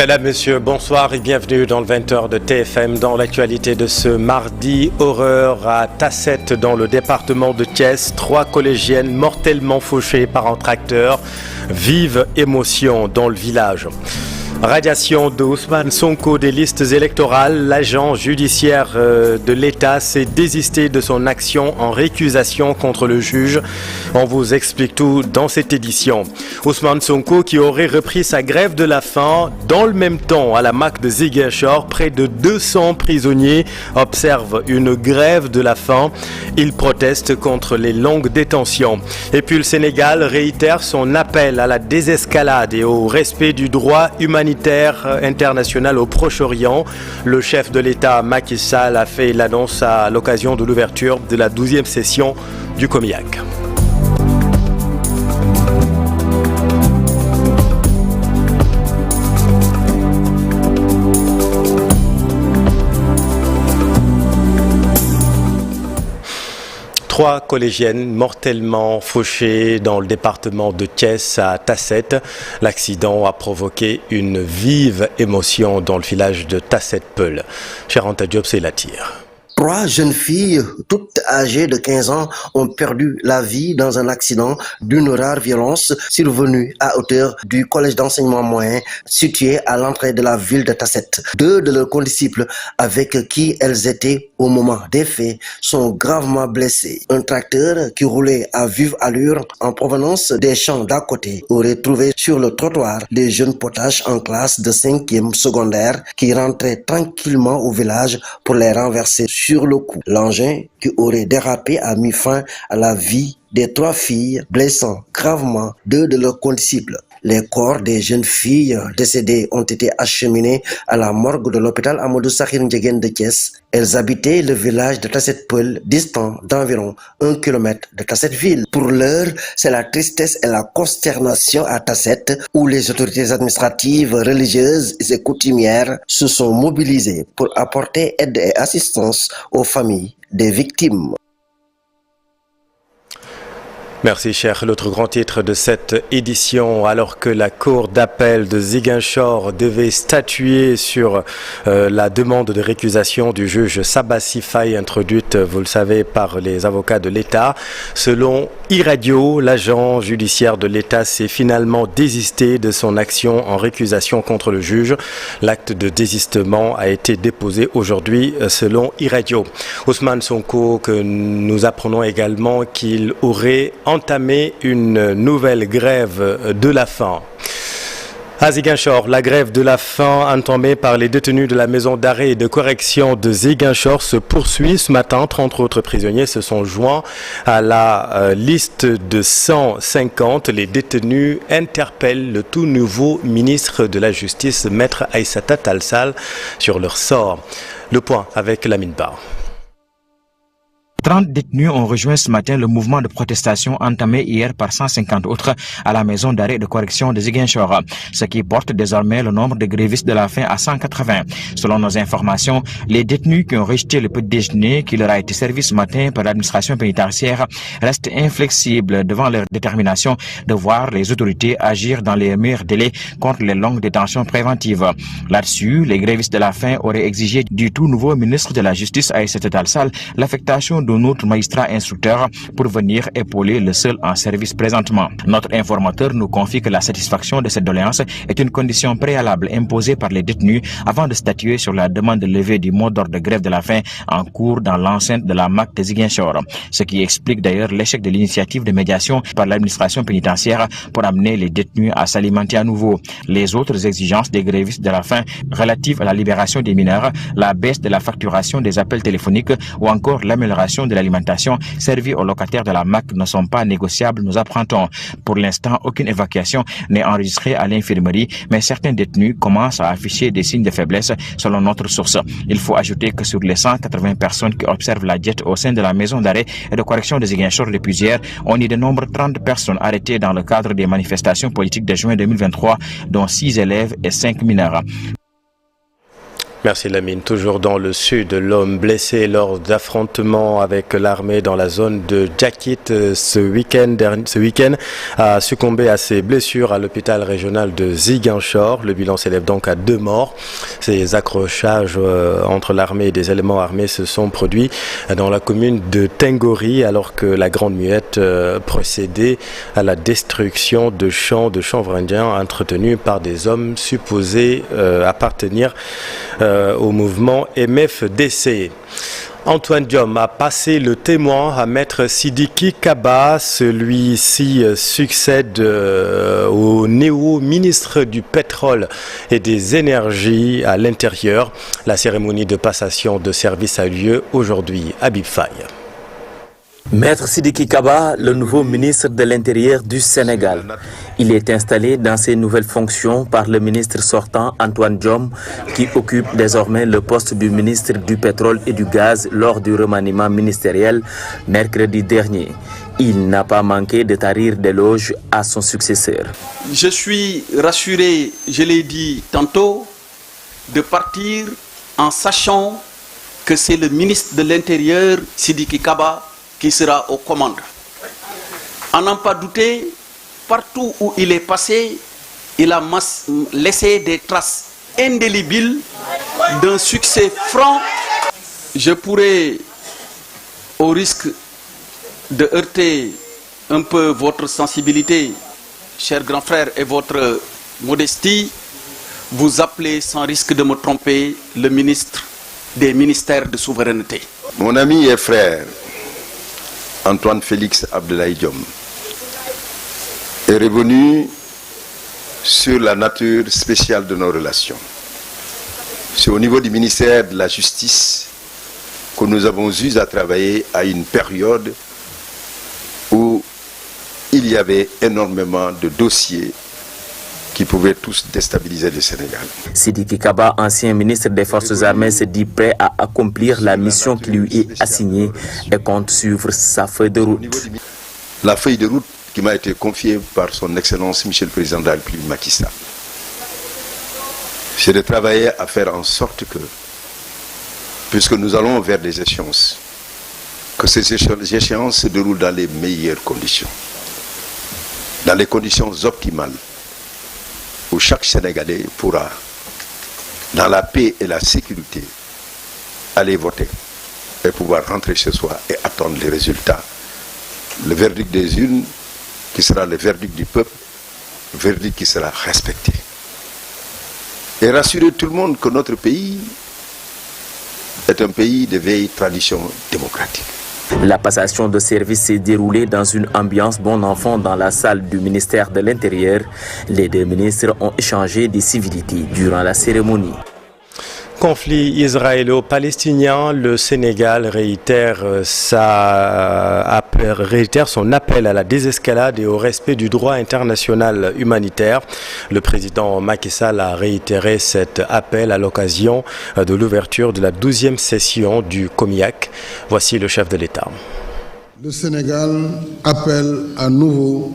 Mesdames, Messieurs, bonsoir et bienvenue dans le 20h de TFM. Dans l'actualité de ce mardi, horreur à Tasset dans le département de Thiès. 3 collégiennes mortellement fauchées par un tracteur. Vive émotion dans le village. Radiation de Ousmane Sonko des listes électorales. L'agent judiciaire de l'État s'est désisté de son action en récusation contre le juge. On vous explique tout dans cette édition. Ousmane Sonko qui aurait repris sa grève de la faim. Dans le même temps, à la MAC de Ziguinchor, près de 200 prisonniers observent une grève de la faim. Ils protestent contre les longues détentions. Et puis le Sénégal réitère son appel à la désescalade et au respect du droit humanitaire international au Proche-Orient. Le chef de l'État Macky Sall a fait l'annonce à l'occasion de l'ouverture de la 12e session du COMIAC. Trois collégiennes mortellement fauchées dans le département de Thiès à Tasset. L'accident a provoqué une vive émotion dans le village de Tasset-Peul. Charanta Diop, c'est la tire. 3 jeunes filles, toutes âgées de 15 ans, ont perdu la vie dans un accident d'une rare violence survenu à hauteur du collège d'enseignement moyen situé à l'entrée de la ville de Tasset. 2 de leurs condisciples avec qui elles étaient au moment des faits sont gravement blessés. Un tracteur qui roulait à vive allure en provenance des champs d'à côté aurait trouvé sur le trottoir des jeunes potaches en classe de 5e secondaire qui rentraient tranquillement au village pour les renverser sur le coup. L'engin qui aurait dérapé a mis fin à la vie des 3 filles, blessant gravement 2 de leurs condisciples. Les corps des jeunes filles décédées ont été acheminés à la morgue de l'hôpital Amadou Sakhir Ndiéguène de Thiès. Elles habitaient le village de Tasset-Peul, distant d'environ 1 kilomètre de Tasset-Ville. Pour l'heure, c'est la tristesse et la consternation à Tasset, où les autorités administratives, religieuses et coutumières se sont mobilisées pour apporter aide et assistance aux familles des victimes. Merci cher. L'autre grand titre de cette édition, alors que la cour d'appel de Ziguinchor devait statuer sur la demande de récusation du juge Sabassi Faye introduite, vous le savez, par les avocats de l'État. Selon iRadio, l'agent judiciaire de l'État s'est finalement désisté de son action en récusation contre le juge. L'acte de désistement a été déposé aujourd'hui selon iRadio. Ousmane Sonko, que nous apprenons également qu'il aurait entamé une nouvelle grève de la faim. À Ziguinchor, la grève de la faim entamée par les détenus de la maison d'arrêt et de correction de Ziguinchor se poursuit. Ce matin, 30 autres prisonniers se sont joints à la liste de 150. Les détenus interpellent le tout nouveau ministre de la Justice, Maître Aïssata Tall Sall, sur leur sort. Le point avec Lamine Ba. 30 détenus ont rejoint ce matin le mouvement de protestation entamé hier par 150 autres à la maison d'arrêt de correction de Ziguinchor, ce qui porte désormais le nombre de grévistes de la faim à 180. Selon nos informations, les détenus qui ont rejeté le petit déjeuner qui leur a été servi ce matin par l'administration pénitentiaire restent inflexibles devant leur détermination de voir les autorités agir dans les meilleurs délais contre les longues détentions préventives. Là-dessus, les grévistes de la faim auraient exigé du tout nouveau ministre de la Justice, Aïssata Tall Sall, l'affectation d'un autre magistrat instructeur pour venir épauler le seul en service présentement. Notre informateur nous confie que la satisfaction de cette doléance est une condition préalable imposée par les détenus avant de statuer sur la demande de levée du mot d'ordre de grève de la faim en cours dans l'enceinte de la MAC de Ziguinchor. Ce qui explique d'ailleurs l'échec de l'initiative de médiation par l'administration pénitentiaire pour amener les détenus à s'alimenter à nouveau. Les autres exigences des grévistes de la faim relatives à la libération des mineurs, la baisse de la facturation des appels téléphoniques ou encore l'amélioration de l'alimentation servie aux locataires de la MAC ne sont pas négociables, nous apprendons. Pour l'instant, aucune évacuation n'est enregistrée à l'infirmerie, mais certains détenus commencent à afficher des signes de faiblesse selon notre source. Il faut ajouter que sur les 180 personnes qui observent la diète au sein de la maison d'arrêt et de correction de Ziguinchor depuis hier, on y dénombre 30 personnes arrêtées dans le cadre des manifestations politiques de juin 2023, dont 6 élèves et 5 mineurs. Merci Lamine. Toujours dans le sud, l'homme blessé lors d'affrontements avec l'armée dans la zone de Djakit ce week-end a succombé à ses blessures à l'hôpital régional de Ziguinchor. Le bilan s'élève donc à 2 morts. Ces accrochages entre l'armée et des éléments armés se sont produits dans la commune de Tengori alors que la Grande Muette procédait à la destruction de champs de chanvre indien entretenus par des hommes supposés appartenir au mouvement MFDC. Antoine Diome a passé le témoin à Maître Sidiki Kaba. Celui-ci succède au néo-ministre du pétrole et des énergies à l'intérieur. La cérémonie de passation de service a lieu aujourd'hui à Habib Faye. Maître Sidiki Kaba, le nouveau ministre de l'Intérieur du Sénégal. Il est installé dans ses nouvelles fonctions par le ministre sortant Antoine Diome, qui occupe désormais le poste du ministre du Pétrole et du Gaz lors du remaniement ministériel mercredi dernier. Il n'a pas manqué de tarir d'éloges à son successeur. Je suis rassuré, je l'ai dit tantôt, de partir en sachant que c'est le ministre de l'Intérieur, Sidiki Kaba, qui sera aux commandes. À n'en pas douter, partout où il est passé, il a laissé des traces indélébiles d'un succès franc. Je pourrais, au risque de heurter un peu votre sensibilité, cher grand frère, et votre modestie, vous appeler sans risque de me tromper le ministre des ministères de souveraineté. Mon ami et frère, Antoine Félix Abdoulaye Diome, est revenu sur la nature spéciale de nos relations. C'est au niveau du ministère de la Justice que nous avons eu à travailler à une période où il y avait énormément de dossiers qui pouvaient tous déstabiliser le Sénégal. Sidiki Kaba, ancien ministre des Forces armées, se dit prêt à accomplir la mission qui lui est assignée et compte suivre sa feuille de route. La feuille de route qui m'a été confiée par son Excellence Monsieur le Président de la République Macky Sall, c'est de travailler à faire en sorte que, puisque nous allons vers des échéances, que ces échéances se déroulent dans les meilleures conditions, dans les conditions optimales, où chaque Sénégalais pourra, dans la paix et la sécurité, aller voter et pouvoir rentrer chez soi et attendre les résultats. Le verdict des urnes, qui sera le verdict du peuple, le verdict qui sera respecté. Et rassurer tout le monde que notre pays est un pays de vieille tradition démocratique. La passation de service s'est déroulée dans une ambiance bon enfant dans la salle du ministère de l'Intérieur. Les deux ministres ont échangé des civilités durant la cérémonie. Conflit israélo-palestinien, le Sénégal réitère son appel à la désescalade et au respect du droit international humanitaire. Le président Macky Sall a réitéré cet appel à l'occasion de l'ouverture de la 12e session du COMIAC. Voici le chef de l'État. Le Sénégal appelle à nouveau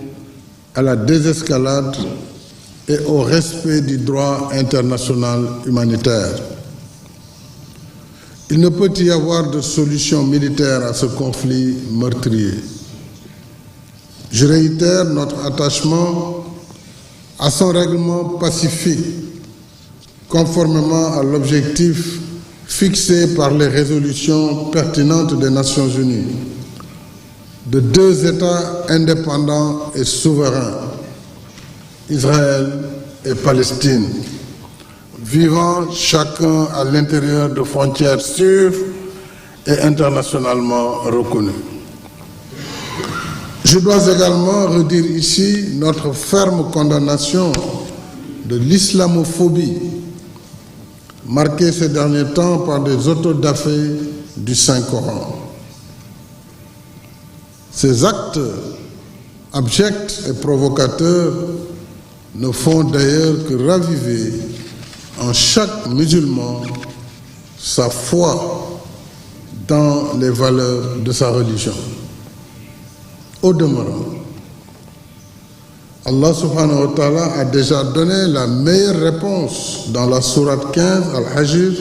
à la désescalade et au respect du droit international humanitaire. Il ne peut y avoir de solution militaire à ce conflit meurtrier. Je réitère notre attachement à son règlement pacifique, conformément à l'objectif fixé par les résolutions pertinentes des Nations Unies, de 2 États indépendants et souverains, Israël et Palestine, vivant chacun à l'intérieur de frontières sûres et internationalement reconnues. Je dois également redire ici notre ferme condamnation de l'islamophobie, marquée ces derniers temps par des autodafés du Saint-Coran. Ces actes abjects et provocateurs ne font d'ailleurs que raviver en chaque musulman sa foi dans les valeurs de sa religion. Au demeurant, Allah subhanahu wa ta'ala a déjà donné la meilleure réponse dans la sourate 15 Al-Hajr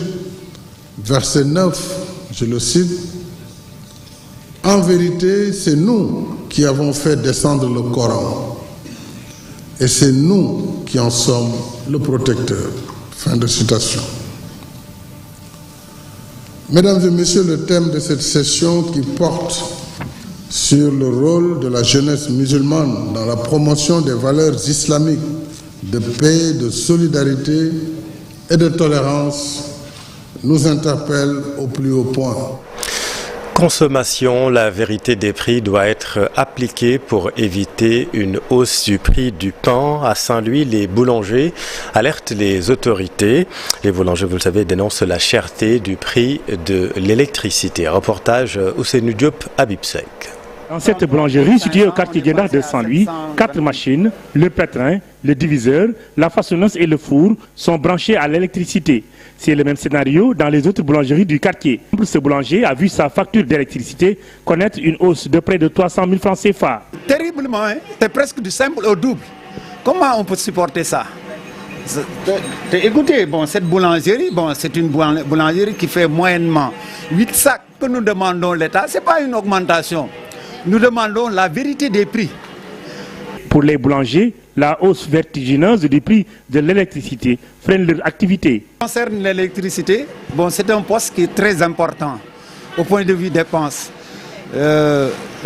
verset 9, je le cite, « En vérité, c'est nous qui avons fait descendre le Coran et c'est nous qui en sommes le protecteur. » Fin de citation. Mesdames et messieurs, le thème de cette session qui porte sur le rôle de la jeunesse musulmane dans la promotion des valeurs islamiques de paix, de solidarité et de tolérance nous interpelle au plus haut point. Consommation, la vérité des prix doit être appliquée pour éviter une hausse du prix du pain. À Saint-Louis, les boulangers alertent les autorités. Les boulangers, vous le savez, dénoncent la cherté du prix de l'électricité. Reportage Ousseynou Diop à Bipsec. Dans cette boulangerie située au quartier Guédard de Saint-Louis, 4 machines, le pétrin, le diviseur, la façonneuse et le four sont branchés à l'électricité. C'est le même scénario dans les autres boulangeries du quartier. Ce boulanger a vu sa facture d'électricité connaître une hausse de près de 300 000 francs CFA. Terriblement, hein? C'est presque du simple au double. Comment on peut supporter ça? Écoutez, bon, cette boulangerie, c'est une boulangerie qui fait moyennement 8 sacs que nous demandons à l'État. Ce n'est pas une augmentation. Nous demandons la vérité des prix. Pour les boulangers, la hausse vertigineuse du prix de l'électricité freine leur activité. Concernant l'électricité, c'est un poste qui est très important au point de vue dépenses.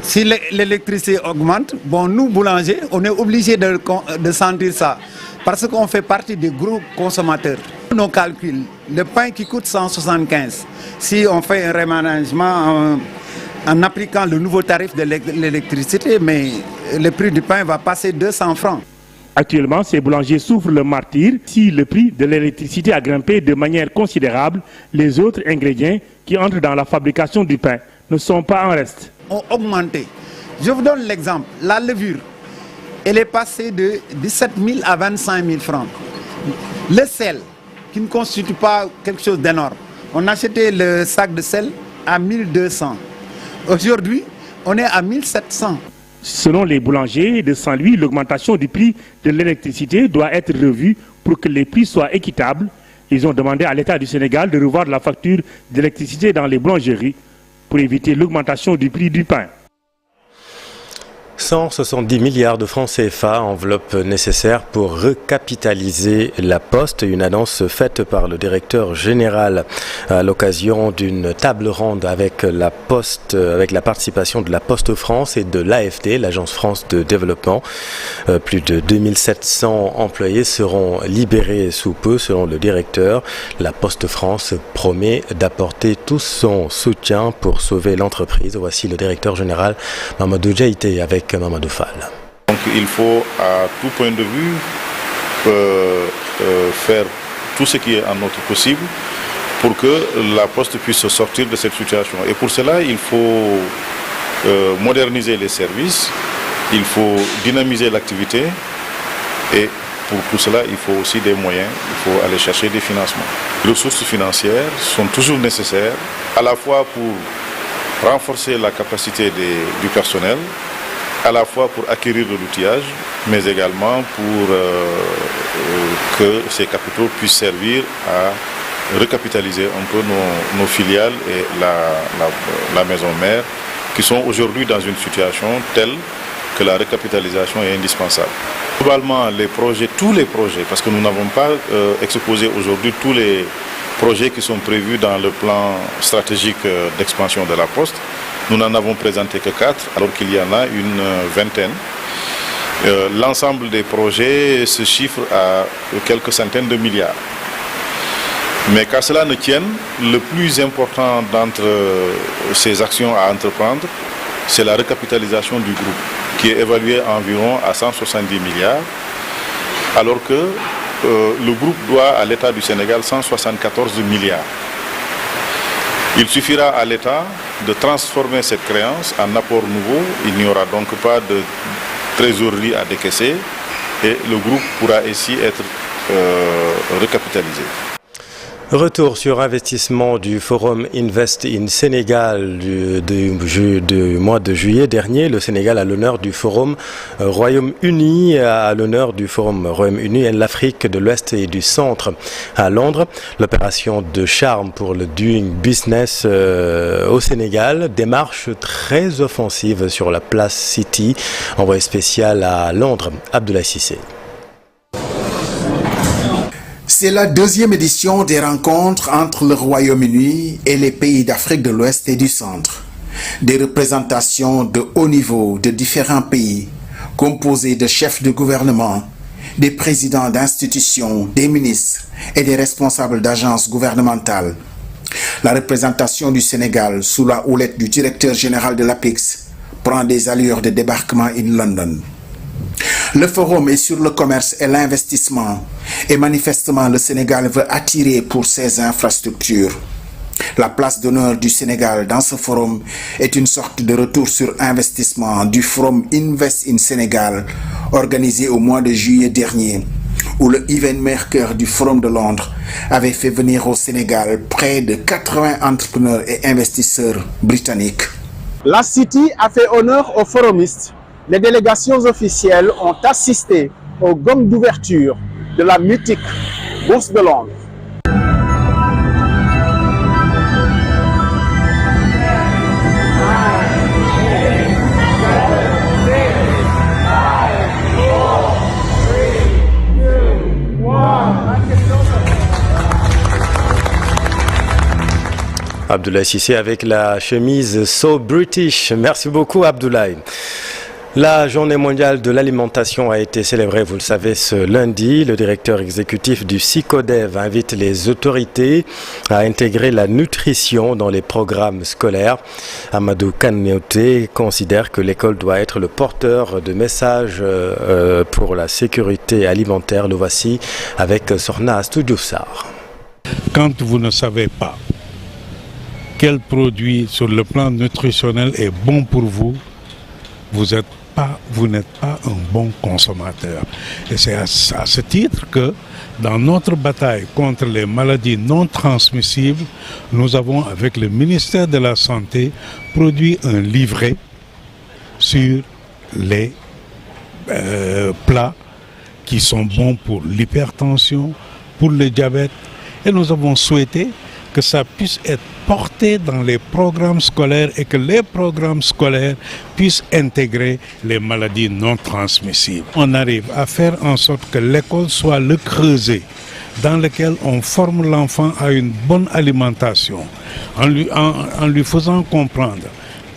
Si l'électricité augmente, nous boulangers, on est obligés de sentir ça parce qu'on fait partie des gros consommateurs. Nos calculs, le pain qui coûte 175, si on fait un réaménagement en appliquant le nouveau tarif de l'électricité, mais le prix du pain va passer 200 francs. Actuellement, ces boulangers souffrent le martyre. Si le prix de l'électricité a grimpé de manière considérable, les autres ingrédients qui entrent dans la fabrication du pain ne sont pas en reste. Ont augmenté. Je vous donne l'exemple. La levure, elle est passée de 17 000 à 25 000 francs. Le sel, qui ne constitue pas quelque chose d'énorme. On achetait le sac de sel à 1200. Aujourd'hui, on est à 1700. Selon les boulangers de Saint-Louis, l'augmentation du prix de l'électricité doit être revue pour que les prix soient équitables. Ils ont demandé à l'État du Sénégal de revoir la facture d'électricité dans les boulangeries pour éviter l'augmentation du prix du pain. 170 milliards de francs CFA, enveloppe nécessaire pour recapitaliser la Poste. Une annonce faite par le directeur général à l'occasion d'une table ronde avec la Poste, avec la participation de la Poste France et de l'AFD, l'Agence France de Développement. Plus de 2700 employés seront libérés sous peu, selon le directeur. La Poste France promet d'apporter tout son soutien pour sauver l'entreprise. Voici le directeur général Mamadou Diaité avec Mamadou Fall. Donc il faut à tout point de vue faire tout ce qui est en notre possible pour que la Poste puisse sortir de cette situation. Et pour cela, il faut moderniser les services, il faut dynamiser l'activité et pour tout cela, il faut aussi des moyens, il faut aller chercher des financements. Les ressources financières sont toujours nécessaires, à la fois pour renforcer la capacité du personnel, à la fois pour acquérir de l'outillage, mais également pour que ces capitaux puissent servir à recapitaliser un peu nos filiales et la maison mère, qui sont aujourd'hui dans une situation telle que la recapitalisation est indispensable. Globalement, tous les projets, parce que nous n'avons pas exposé aujourd'hui tous les projets qui sont prévus dans le plan stratégique d'expansion de la Poste. Nous n'en avons présenté que 4, alors qu'il y en a une vingtaine. L'ensemble des projets se chiffre à quelques centaines de milliards. Mais qu'à cela ne tienne, le plus important d'entre ces actions à entreprendre, c'est la recapitalisation du groupe, qui est évaluée environ à 170 milliards, alors que le groupe doit à l'État du Sénégal 174 milliards. Il suffira à l'État de transformer cette créance en apport nouveau. Il n'y aura donc pas de trésorerie à décaisser et le groupe pourra ainsi être recapitalisé. Retour sur investissement du Forum Invest in Sénégal du mois de juillet dernier. Le Sénégal a l'honneur du Forum Royaume-Uni, à l'honneur du Forum Royaume-Uni et l'Afrique de l'Ouest et du Centre à Londres. L'opération de charme pour le Doing Business au Sénégal, démarche très offensive sur la place City, envoyé spécial à Londres, Abdoulaye Cissé. C'est la deuxième édition des rencontres entre le Royaume-Uni et les pays d'Afrique de l'Ouest et du Centre. Des représentations de haut niveau de différents pays, composées de chefs de gouvernement, des présidents d'institutions, des ministres et des responsables d'agences gouvernementales. La représentation du Sénégal sous la houlette du directeur général de l'APIX prend des allures de débarquement in London. Le forum est sur le commerce et l'investissement et manifestement le Sénégal veut attirer pour ses infrastructures. La place d'honneur du Sénégal dans ce forum est une sorte de retour sur investissement du forum Invest in Sénégal organisé au mois de juillet dernier, où le event maker du Forum de Londres avait fait venir au Sénégal près de 80 entrepreneurs et investisseurs britanniques. La City a fait honneur aux forumistes. Les délégations officielles ont assisté au gong d'ouverture de la mythique Bourse de Londres. Abdoulaye Cissé avec la chemise So British. Merci beaucoup Abdoulaye. La journée mondiale de l'alimentation a été célébrée, vous le savez, ce lundi. Le directeur exécutif du SICODEV invite les autorités à intégrer la nutrition dans les programmes scolaires. Amadou Kanéoté considère que l'école doit être le porteur de messages pour la sécurité alimentaire. Le voici avec Sorna Astoudioussar. Quand vous ne savez pas quel produit sur le plan nutritionnel est bon pour vous, vous n'êtes pas un bon consommateur. Et c'est à ce titre que dans notre bataille contre les maladies non transmissibles, nous avons avec le ministère de la Santé produit un livret sur les plats qui sont bons pour l'hypertension, pour le diabète. Et nous avons souhaité que ça puisse être porté dans les programmes scolaires et que les programmes scolaires puissent intégrer les maladies non transmissibles. On arrive à faire en sorte que l'école soit le creuset dans lequel on forme l'enfant à une bonne alimentation, en lui faisant comprendre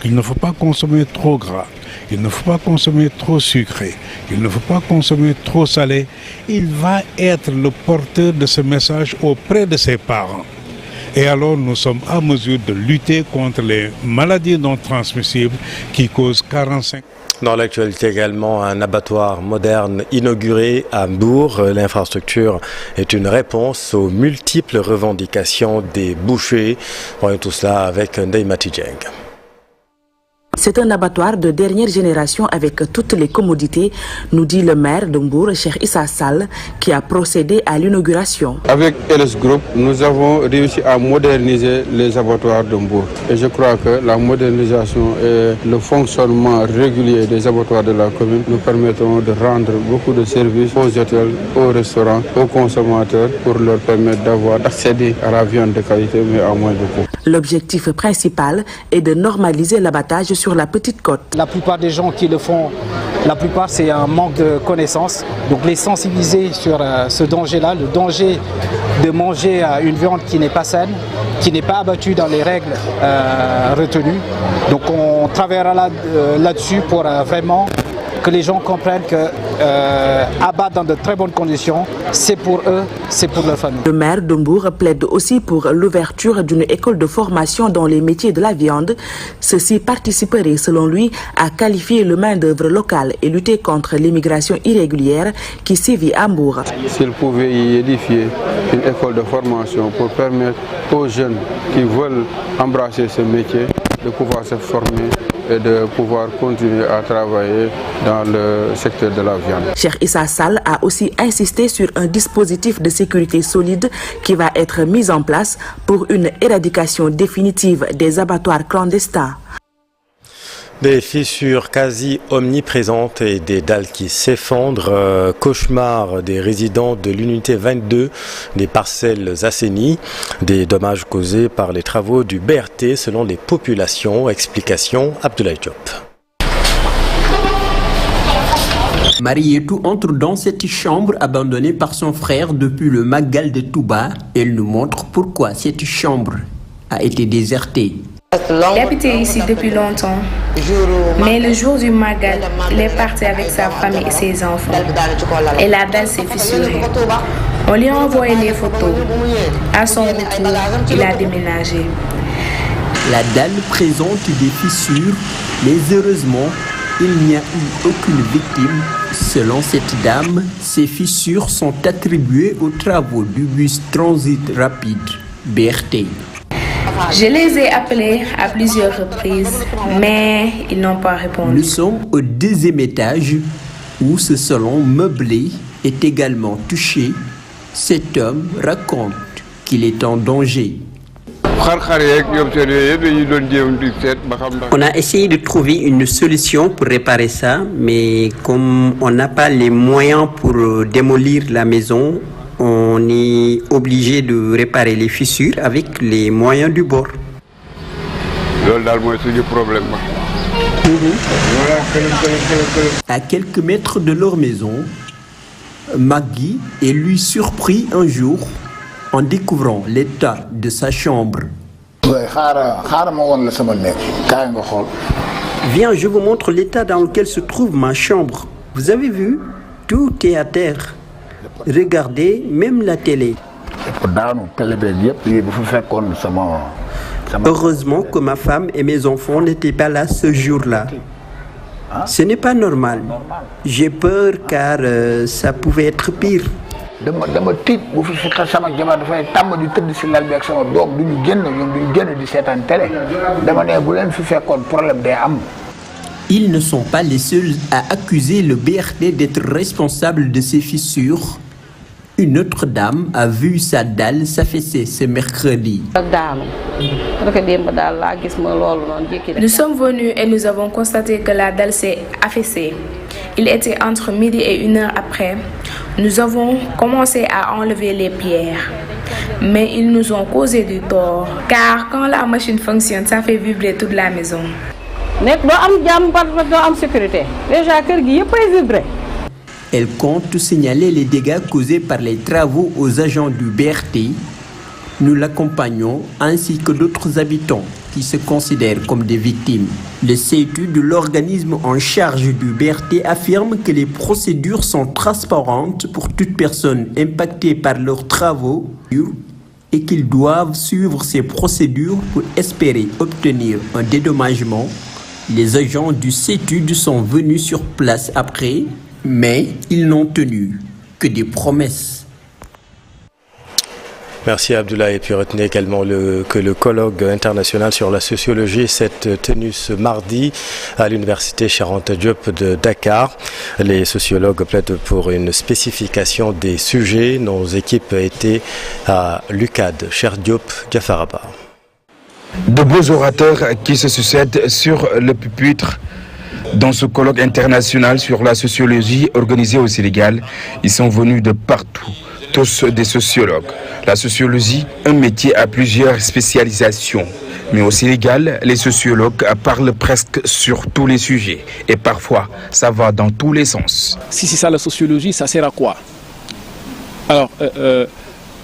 qu'il ne faut pas consommer trop gras, il ne faut pas consommer trop sucré, il ne faut pas consommer trop salé. Il va être le porteur de ce message auprès de ses parents. Et alors nous sommes à mesure de lutter contre les maladies non transmissibles qui causent 45. Dans l'actualité également, un abattoir moderne inauguré à Mbour. L'infrastructure est une réponse aux multiples revendications des bouchers. Voyons tout cela avec Ndeye Matidjeng. C'est un abattoir de dernière génération avec toutes les commodités, nous dit le maire de Mbour, Cheikh Issa Sall, qui a procédé à l'inauguration. Avec LS Group, nous avons réussi à moderniser les abattoirs de Mbour. Et je crois que la modernisation et le fonctionnement régulier des abattoirs de la commune nous permettront de rendre beaucoup de services aux hôtels, aux restaurants, aux consommateurs pour leur permettre d'accéder à la viande de qualité mais à moins de coût. L'objectif principal est de normaliser l'abattage sur la petite côte. La plupart des gens qui le font, c'est un manque de connaissances. Donc les sensibiliser sur ce danger-là, le danger de manger une viande qui n'est pas saine, qui n'est pas abattue dans les règles retenues. Donc on travaillera là-dessus pour vraiment que les gens comprennent que abattre dans de très bonnes conditions, c'est pour eux, c'est pour leur famille. Le maire de Mbour plaide aussi pour l'ouverture d'une école de formation dans les métiers de la viande. Ceci participerait, selon lui, à qualifier le main-d'œuvre locale et lutter contre l'immigration irrégulière qui sévit à Mbour. S'il pouvait y édifier une école de formation pour permettre aux jeunes qui veulent embrasser ce métier de pouvoir se former et de pouvoir continuer à travailler dans le secteur de la viande. Cheikh Issa Sall a aussi insisté sur un dispositif de sécurité solide qui va être mis en place pour une éradication définitive des abattoirs clandestins. Des fissures quasi omniprésentes et des dalles qui s'effondrent, cauchemar des résidents de l'unité 22 des parcelles assainies, des dommages causés par les travaux du BRT selon les populations. Explication Abdoulaye Diop. Marietou entre dans cette chambre abandonnée par son frère depuis le Magal de Touba. Elle nous montre pourquoi cette chambre a été désertée. Il habitait ici depuis longtemps, mais le jour du Magal, il est parti avec sa famille et ses enfants. Et la dalle s'est fissurée. On lui a envoyé les photos. À son retour, il a déménagé. La dalle présente des fissures, mais heureusement, il n'y a eu aucune victime. Selon cette dame, ces fissures sont attribuées aux travaux du bus Transit Rapide BRT. Je les ai appelés à plusieurs reprises, mais ils n'ont pas répondu. Nous sommes au deuxième étage où ce salon meublé est également touché. Cet homme raconte qu'il est en danger. On a essayé de trouver une solution pour réparer ça, mais comme on n'a pas les moyens pour démolir la maison, on est obligé de réparer les fissures avec les moyens du bord. À quelques mètres de leur maison, Maggie est lui surpris un jour en découvrant l'état de sa chambre. Viens, je vous montre l'état dans lequel se trouve ma chambre. Vous avez vu? Tout est à terre. Regardez, même la télé. Heureusement que ma femme et mes enfants n'étaient pas là ce jour-là. Ce n'est pas normal. J'ai peur car ça pouvait être pire. Ils ne sont pas les seuls à accuser le BRT d'être responsable de ces fissures. Une autre dame a vu sa dalle s'affaisser ce mercredi. Nous sommes venus et nous avons constaté que la dalle s'est affaissée. Il était entre midi et 1 heure après. Nous avons commencé à enlever les pierres. Mais ils nous ont causé du tort. Car quand la machine fonctionne, ça fait vibrer toute la maison. Elle compte signaler les dégâts causés par les travaux aux agents du BRT. Nous l'accompagnons ainsi que d'autres habitants qui se considèrent comme des victimes. Le CETU de l'organisme en charge du BRT affirme que les procédures sont transparentes pour toute personne impactée par leurs travaux et qu'ils doivent suivre ces procédures pour espérer obtenir un dédommagement. Les agents du CETUD sont venus sur place après, mais ils n'ont tenu que des promesses. Merci Abdoulaye. Et puis retenez également que le colloque international sur la sociologie s'est tenu ce mardi à l'université Cheikh Anta Diop de Dakar. Les sociologues plaident pour une spécification des sujets. Nos équipes étaient à l'UCAD, Cheikh Diop, Diafaraba. De beaux orateurs qui se succèdent sur le pupitre dans ce colloque international sur la sociologie organisé au Sénégal. Ils sont venus de partout, tous des sociologues. La sociologie, un métier à plusieurs spécialisations. Mais au Sénégal, les sociologues parlent presque sur tous les sujets. Et parfois, ça va dans tous les sens. Si c'est ça la sociologie, ça sert à quoi? Alors,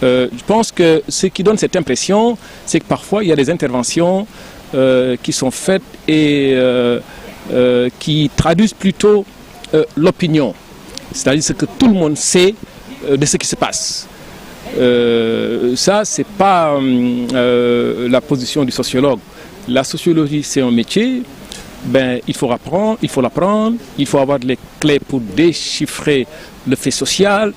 je pense que ce qui donne cette impression, c'est que parfois il y a des interventions qui sont faites et qui traduisent plutôt l'opinion. C'est-à-dire ce que tout le monde sait de ce qui se passe. Ça, c'est pas la position du sociologue. La sociologie, c'est un métier. Ben, il faut l'apprendre, il faut avoir les clés pour déchiffrer le fait social.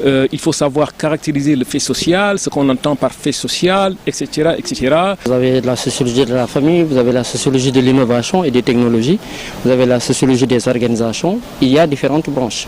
Il faut savoir caractériser le fait social, ce qu'on entend par fait social, etc., etc. Vous avez la sociologie de la famille, vous avez la sociologie de l'innovation et des technologies, vous avez la sociologie des organisations. Il y a différentes branches.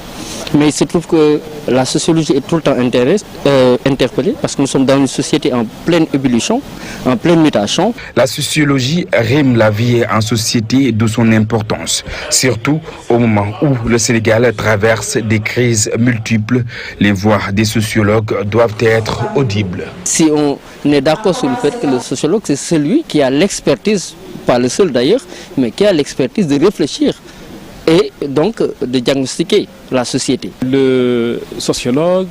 Mais il se trouve que la sociologie est tout le temps interpellée parce que nous sommes dans une société en pleine ébullition, en pleine mutation. La sociologie rime la vie en société de son importance, surtout au moment où le Sénégal traverse des crises multiples. Les voix des sociologues doivent être audibles. Si on est d'accord sur le fait que le sociologue, c'est celui qui a l'expertise, pas le seul d'ailleurs, mais qui a l'expertise de réfléchir et donc de diagnostiquer la société. Le sociologue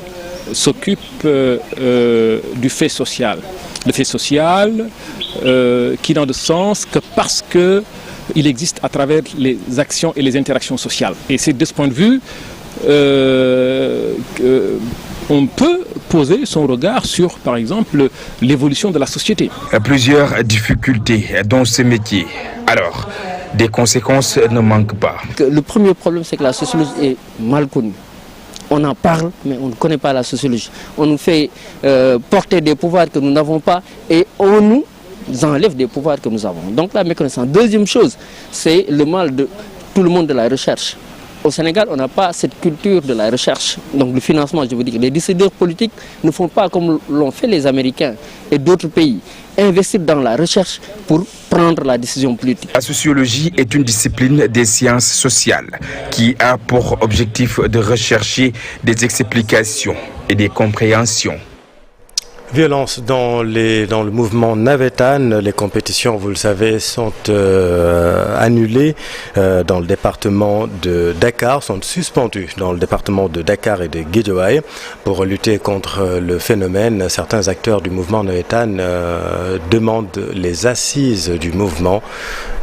s'occupe du fait social. Le fait social qui n'a de sens que parce qu'il existe à travers les actions et les interactions sociales. Et c'est de ce point de vue on peut poser son regard sur, par exemple, l'évolution de la société. Plusieurs difficultés dans ce métier. Alors, des conséquences ne manquent pas. Le premier problème, c'est que la sociologie est mal connue. On en parle, mais on ne connaît pas la sociologie. On nous fait porter des pouvoirs que nous n'avons pas et on nous enlève des pouvoirs que nous avons. Donc la méconnaissance. Deuxième chose, c'est le mal de tout le monde de la recherche. Au Sénégal, on n'a pas cette culture de la recherche. Donc le financement, je veux dire, les décideurs politiques ne font pas comme l'ont fait les Américains et d'autres pays. Investir dans la recherche pour prendre la décision politique. La sociologie est une discipline des sciences sociales qui a pour objectif de rechercher des explications et des compréhensions. Violence dans le mouvement Navétane. Les compétitions, vous le savez, sont annulées dans le département de Dakar, sont suspendues dans le département de Dakar et de Guédiawaye. Pour lutter contre le phénomène, certains acteurs du mouvement Navétane demandent les assises du mouvement.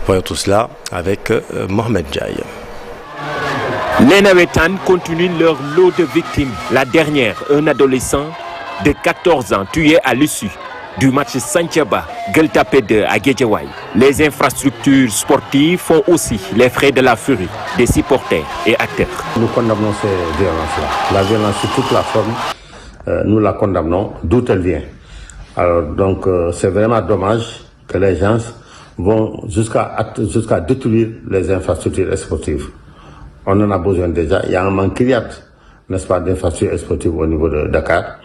Voyons tout cela avec Mohamed Diaye. Les Navétanes continuent leur lot de victimes. La dernière, un adolescent de 14 ans tué à l'issue du match Santhiaba Gueule Tapée 2 à Guédiawaye. Les infrastructures sportives font aussi les frais de la furie des supporters et acteurs. Nous condamnons ces violences-là. La violence sous toute la forme, nous la condamnons d'où elle vient. Alors donc c'est vraiment dommage que les gens vont jusqu'à détruire les infrastructures sportives. On en a besoin déjà. Il y a un manque criard, n'est-ce pas, d'infrastructures sportives au niveau de Dakar.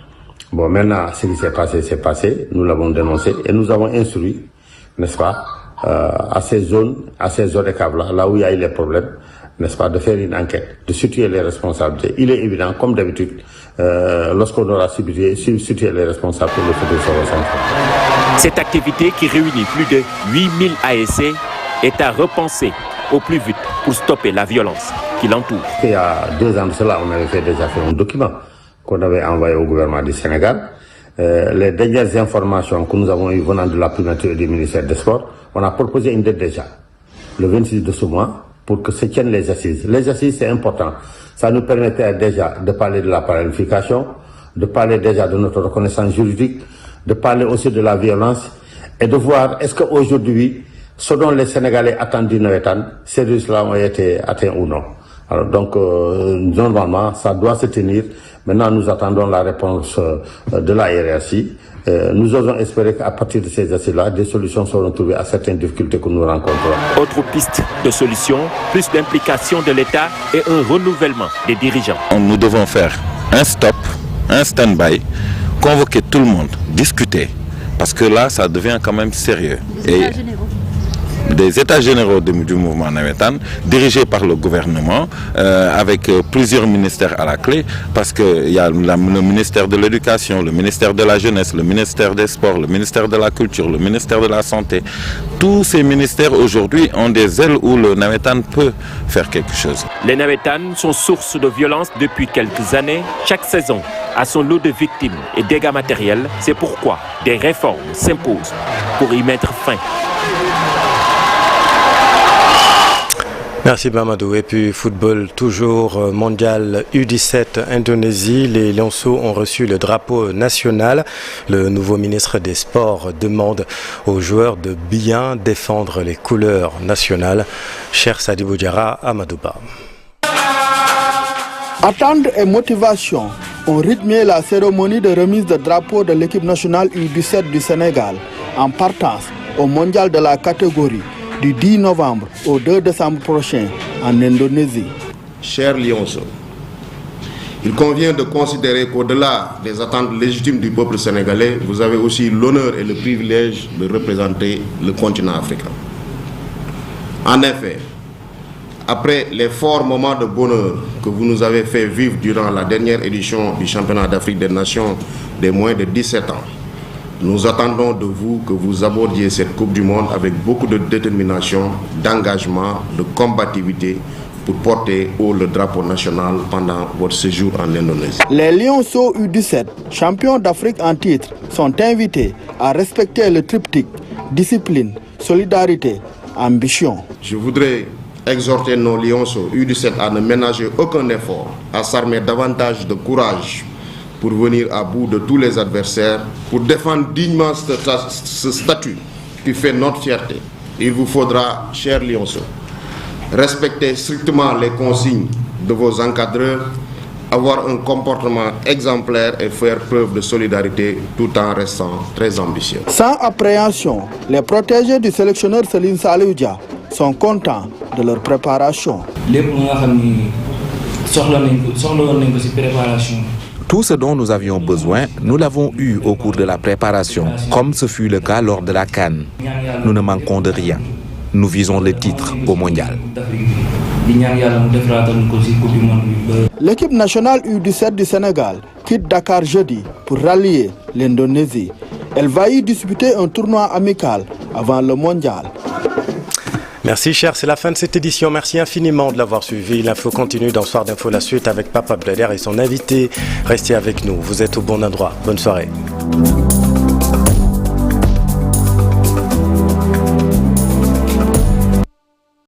Bon, maintenant, ce qui s'est passé, c'est passé. Nous l'avons dénoncé et nous avons instruit, n'est-ce pas, à ces zones de câble-là, là où il y a eu les problèmes, n'est-ce pas, de faire une enquête, de situer les responsabilités. Il est évident, comme d'habitude, lorsqu'on aura situé les responsables, le futur sera central. Cette activité qui réunit plus de 8000 ASC est à repenser au plus vite pour stopper la violence qui l'entoure. Il y a 2 ans de cela, on avait déjà fait un document qu'on avait envoyé au gouvernement du Sénégal. Les dernières informations que nous avons eues venant de la primature du ministère des Sports, on a proposé une date déjà, le 26 de ce mois, pour que se tiennent les assises. Les assises, c'est important. Ça nous permettait déjà de parler de la planification, de parler déjà de notre reconnaissance juridique, de parler aussi de la violence et de voir est-ce qu'aujourd'hui, ce dont les Sénégalais attendent du Navétane, ces risques-là ont été atteints ou non. Alors donc, normalement, ça doit se tenir. Maintenant, nous attendons la réponse de la hiérarchie. Nous osons espérer qu'à partir de ces assises-là, des solutions seront trouvées à certaines difficultés que nous rencontrons. Autre piste de solution, plus d'implication de l'État et un renouvellement des dirigeants. Nous devons faire un stop, un stand-by, convoquer tout le monde, discuter. Parce que là, ça devient quand même sérieux. Des états généraux du mouvement Navétane, dirigés par le gouvernement, avec plusieurs ministères à la clé, parce qu'il y a le ministère de l'Éducation, le ministère de la Jeunesse, le ministère des Sports, le ministère de la Culture, le ministère de la Santé. Tous ces ministères aujourd'hui ont des ailes où le Navétane peut faire quelque chose. Les Navétanes sont source de violence depuis quelques années. Chaque saison a son lot de victimes et dégâts matériels. C'est pourquoi des réformes s'imposent pour y mettre fin. Merci Mamadou. Et puis football toujours mondial U17 Indonésie. Les Lionceaux ont reçu le drapeau national. Le nouveau ministre des Sports demande aux joueurs de bien défendre les couleurs nationales. Cher Sadibou Diarra, Amadouba. Attendre et motivation ont rythmé la cérémonie de remise de drapeau de l'équipe nationale U17 du Sénégal en partance au mondial de la catégorie du 10 novembre au 2 décembre prochain en Indonésie. Cher Lionceaux, il convient de considérer qu'au-delà des attentes légitimes du peuple sénégalais, vous avez aussi l'honneur et le privilège de représenter le continent africain. En effet, après les forts moments de bonheur que vous nous avez fait vivre durant la dernière édition du championnat d'Afrique des Nations des moins de 17 ans, nous attendons de vous que vous abordiez cette Coupe du Monde avec beaucoup de détermination, d'engagement, de combativité pour porter haut le drapeau national pendant votre séjour en Indonésie. Les Lionceaux U17, champions d'Afrique en titre, sont invités à respecter le triptyque discipline, solidarité, ambition. Je voudrais exhorter nos Lionceaux U17 à ne ménager aucun effort, à s'armer davantage de courage pour venir à bout de tous les adversaires, pour défendre dignement ce statut qui fait notre fierté. Il vous faudra, chers Lionceaux, respecter strictement les consignes de vos encadreurs, avoir un comportement exemplaire et faire preuve de solidarité tout en restant très ambitieux. Sans appréhension, les protégés du sélectionneur Céline Saliou Dia sont contents de leur préparation. Tout ce dont nous avions besoin, nous l'avons eu au cours de la préparation, comme ce fut le cas lors de la CAN. Nous ne manquons de rien. Nous visons le titre au mondial. L'équipe nationale U17 du Sénégal quitte Dakar jeudi pour rallier l'Indonésie. Elle va y disputer un tournoi amical avant le mondial. Merci cher, c'est la fin de cette édition. Merci infiniment de l'avoir suivi. L'info continue dans Soir d'Info, la suite avec Papa Blader et son invité. Restez avec nous, vous êtes au bon endroit. Bonne soirée.